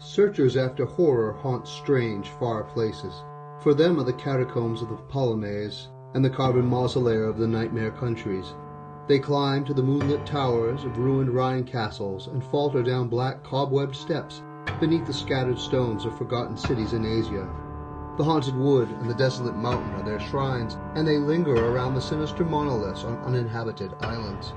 Searchers after horror haunt strange, far places. For them are the catacombs of the Ptolemies and the carven mausolea of the nightmare countries. They climb to the moonlit towers of ruined Rhine castles and falter down black cobwebbed steps beneath the scattered stones of forgotten cities in Asia. The haunted wood and the desolate mountain are their shrines, and they linger around the sinister monoliths on uninhabited islands.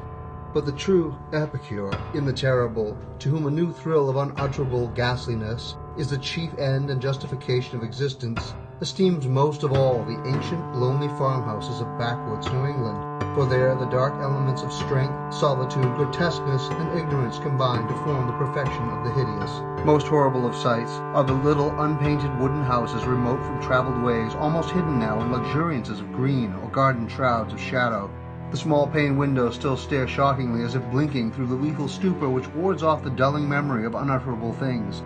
But the true epicure in the terrible, to whom a new thrill of unutterable ghastliness is the chief end and justification of existence, esteems most of all the ancient, lonely farmhouses of backwoods New England, for there the dark elements of strength, solitude, grotesqueness, and ignorance combine to form the perfection of the hideous. Most horrible of sights are the little unpainted wooden houses remote from traveled ways, almost hidden now in luxuriances of green or garden shrouds of shadow. The small pane windows still stare shockingly as if blinking through the lethal stupor which wards off the dulling memory of unutterable things.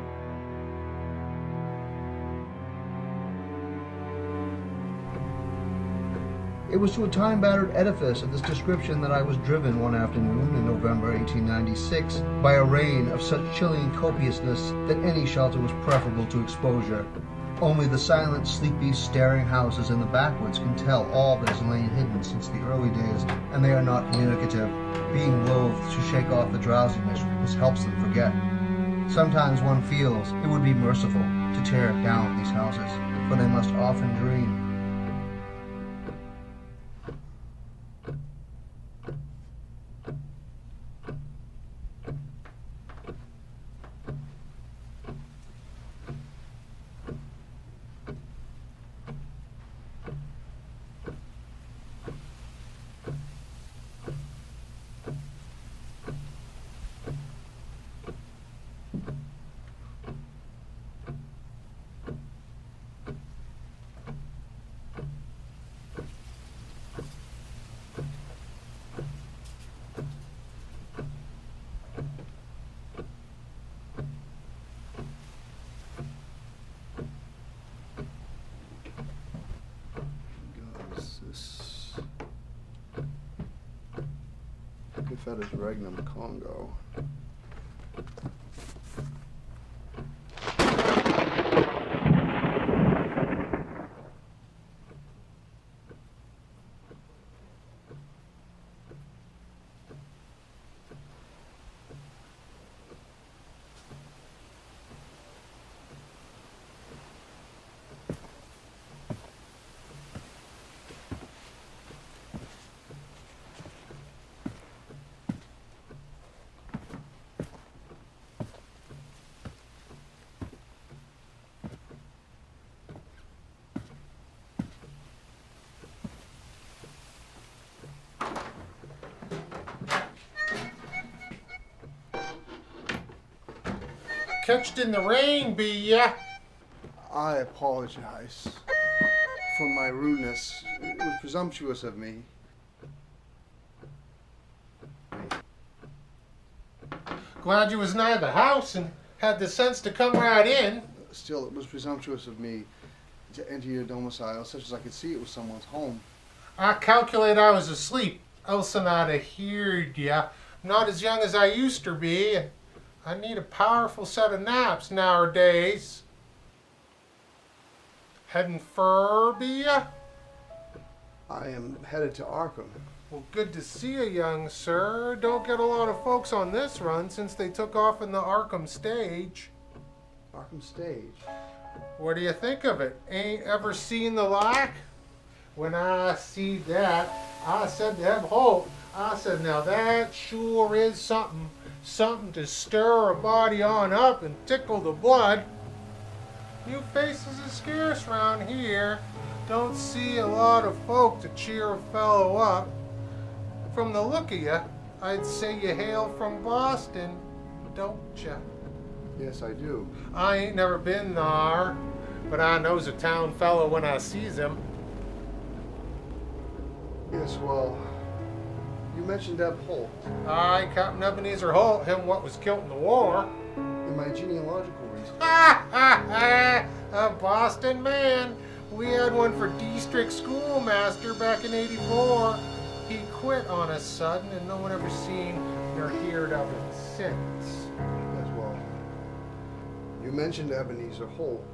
It was to a time-battered edifice of this description that I was driven one afternoon in November 1896 by a rain of such chilling copiousness that any shelter was preferable to exposure. Only the silent, sleepy, staring houses in the backwoods can tell all that has lain hidden since the early days, and they are not communicative, being loath to shake off the drowsiness which helps them forget. Sometimes one feels it would be merciful to tear down these houses, for they must often dream. If that is Regnum Congo. Catched in the rain, be ya? I apologize for my rudeness. It was presumptuous of me. Glad you was nigh the house and had the sense to come right in. Still, it was presumptuous of me to enter your domicile, such as I could see it was someone's home. I calculate I was asleep, else I'd have heard ya. Not as young as I used to be. I need a powerful set of naps nowadays. Heading fur, be ya? I am headed to Arkham. Well, good to see you, young sir. Don't get a lot of folks on this run since they took off in the Arkham stage. Arkham stage? What do you think of it? Ain't ever seen the like? When I see that, I said to Eb Holt, I said, now that sure is something. Something to stir a body on up and tickle the blood. New faces is scarce round here. Don't see a lot of folk to cheer a fellow up. From the look of you, I'd say you hail from Boston, don't ya? Yes, I do. I ain't never been thar, but I knows a town fellow when I sees him. Yes, well, you mentioned Eb Holt. Aye, Captain Ebenezer Holt, him what was killed in the war. In my genealogical reason. A Boston man. We had one for district schoolmaster back in '84. He quit on us sudden, and no one ever seen nor heard of it since. Yes, well, You mentioned Ebenezer Holt.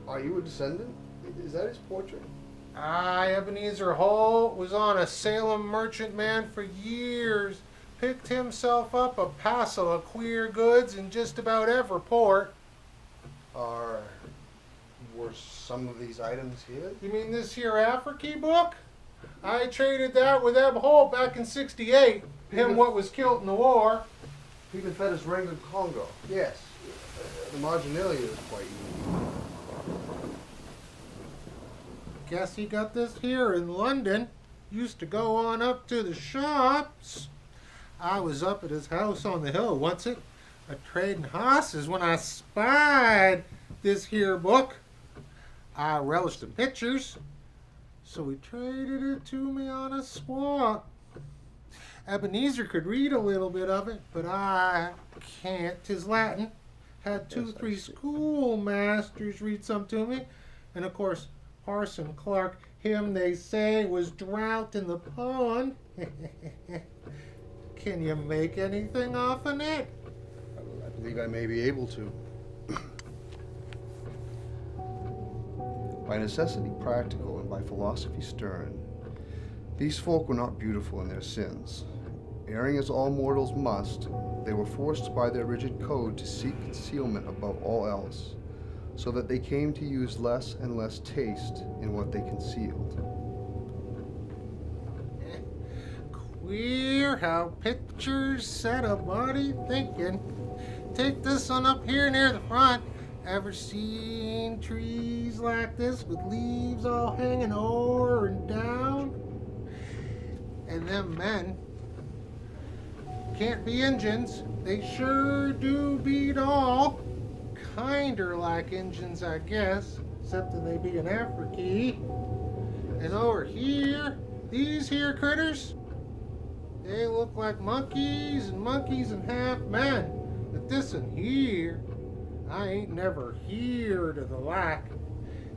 Are you a descendant? Is that his portrait? Ebenezer Holt was on a Salem merchantman for years. Picked himself up a passel of queer goods in just about every port. Were some of these items his? You mean this here Africa book? I traded that with Eb Holt back in '68. Him what was killed in the war. Peter Fetter's Wrangler Congo. Yes. The marginalia is quite unique. Guess he got this here in London. Used to go on up to the shops. I was up at his house on the hill once a trading hosses when I spied this here book. I relished the pictures, so he traded it to me on a swap. Ebenezer could read a little bit of it, but I can't. 'Tis Latin. Had three schoolmasters read some to me, and of course Parson Clark, him they say was drowned in the pond. Can you make anything off of it? I believe I may be able to. By necessity practical and by philosophy stern, these folk were not beautiful in their sins. Erring as all mortals must, they were forced by their rigid code to seek concealment above all else, so that they came to use less and less taste in what they concealed. Queer how pictures set a body thinking. Take this one up here near the front. Ever seen trees like this with leaves all hanging over and down? And them men can't be Injuns. They sure do beat all. Kinder like Injuns, I guess, except that they be an Africa. And over here, these here critters, they look like monkeys and half men. But this one here, I ain't never heard of the like.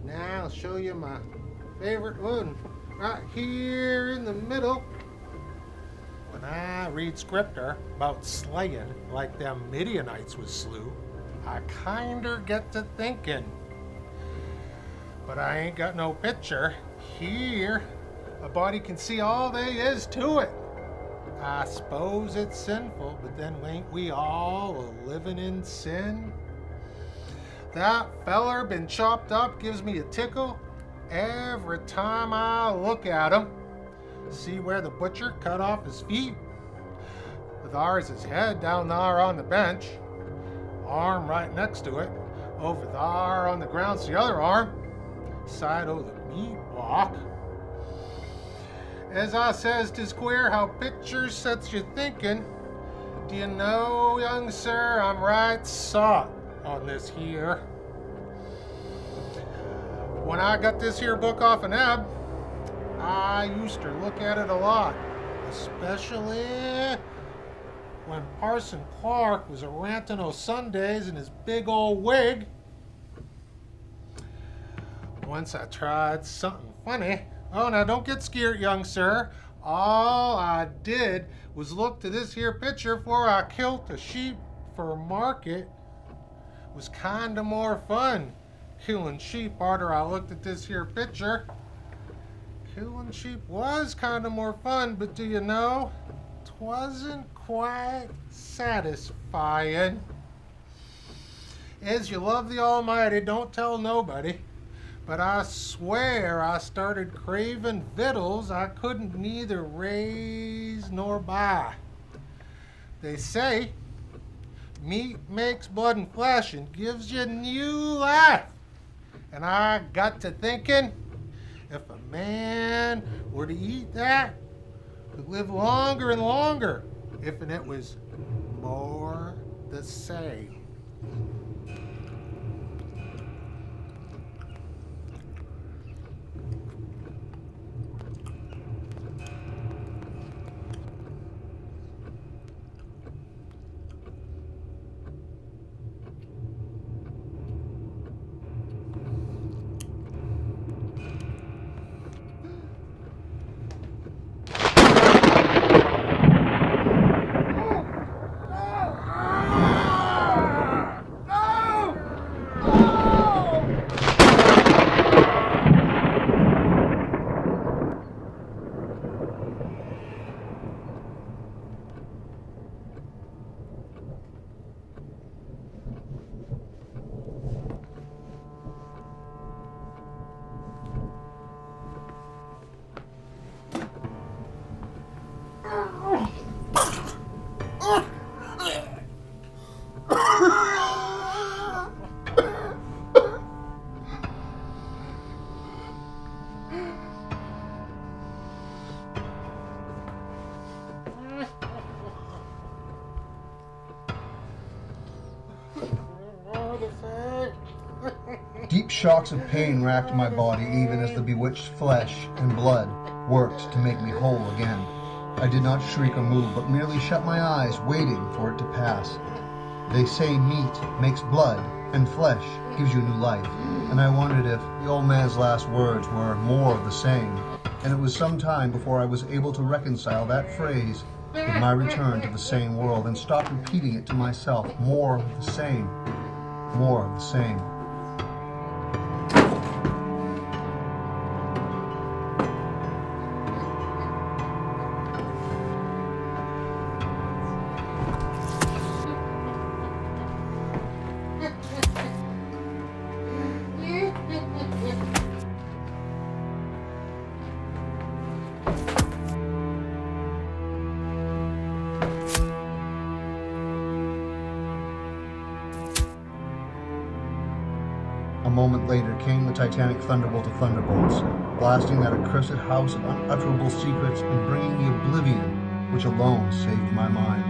Now I'll show you my favorite one. Right here in the middle. When I read scripture about slaying like them Midianites was slew, I kinder get to thinking. But I ain't got no picture. Here, a body can see all they is to it. I suppose it's sinful, but then ain't we all a living in sin? That feller been chopped up gives me a tickle every time I look at him. See where the butcher cut off his feet? There's his head down there on the bench. Arm right next to it. Over there on the ground's the other arm. Side o' the meat block. As I says, 'tis queer how pictures sets you thinking. Do you know, young sir, I'm right sot on this here. When I got this here book off an Eb, I used to look at it a lot, especially when Parson Clark was a-ranting o' Sundays in his big old wig. Once I tried something funny. Oh, now don't get scared, young sir. All I did was look to this here picture before I killed a sheep for market. It was kinda more fun killing sheep arter I looked at this here picture. Killing sheep was kinda more fun, but do you know, 'twasn't quite satisfying. As you love the Almighty, don't tell nobody. But I swear I started craving victuals I couldn't neither raise nor buy. They say meat makes blood and flesh and gives you new life. And I got to thinking, if a man were to eat that, could live longer and longer, if it was more the same. Deep shocks of pain racked my body even as the bewitched flesh and blood worked to make me whole again. I did not shriek or move, but merely shut my eyes, waiting for it to pass. They say meat makes blood, and flesh gives you new life, and I wondered if the old man's last words were more of the same, and it was some time before I was able to reconcile that phrase with my return to the sane world and stop repeating it to myself. More of the same, more of the same. A moment later came the titanic thunderbolt of thunderbolts, blasting that accursed house of unutterable secrets and bringing the oblivion which alone saved my mind.